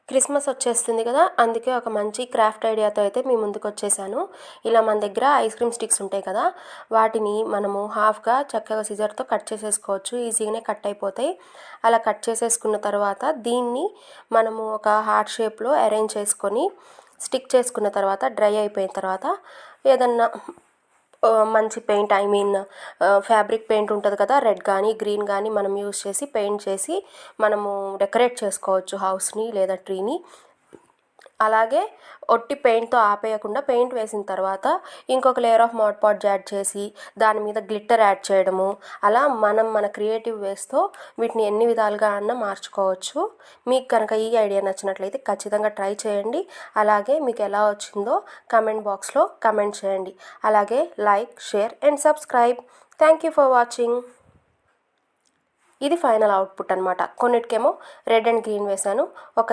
Christmas వచ్చేస్తుంది కదా, అందుకే ఒక మంచి క్రాఫ్ట్ ఐడియాతో అయితే మీ ముందుకు వచ్చేసాను. ఇలా మన దగ్గర ఐస్ క్రీమ్ స్టిక్స్ ఉంటాయి కదా, వాటిని మనము హాఫ్గా చక్కగా సిజర్తో కట్ చేసేసుకోవచ్చు. ఈజీగానే కట్ అయిపోతాయి. అలా కట్ చేసేసుకున్న తర్వాత దీన్ని మనము ఒక హార్ట్ షేప్లో అరేంజ్ చేసుకొని స్టిక్ చేసుకున్న తర్వాత డ్రై అయిపోయిన తర్వాత ఏదన్నా మంచి పెయింట్, ఫ్యాబ్రిక్ పెయింట్ ఉంటుంది కదా, రెడ్ కానీ గ్రీన్ కానీ మనం యూస్ చేసి పెయింట్ చేసి మనము డెకరేట్ చేసుకోవచ్చు హౌస్ని లేదా ట్రీని. అలాగే ఒట్టి పెయింట్తో ఆపేయకుండా పెయింట్ వేసిన తర్వాత ఇంకొక లేయర్ ఆఫ్ మోడ్ పాడ్జ్ యాడ్ చేసి దాని మీద గ్లిట్టర్ యాడ్ చేయడము, అలా మనం మన క్రియేటివ్ వేస్తో వీటిని ఎన్ని విధాలుగా అన్నా మార్చుకోవచ్చు. మీకు కనుక ఈ ఐడియా నచ్చినట్లయితే ఖచ్చితంగా ట్రై చేయండి. అలాగే మీకు ఎలా వచ్చిందో కమెంట్ బాక్స్లో కమెంట్ చేయండి. అలాగే like, share and subscribe. Thank you for watching. ఇది ఫైనల్ అవుట్పుట్ అనమాట. కొన్నిటికేమో రెడ్ అండ్ గ్రీన్ వేశాను, ఒక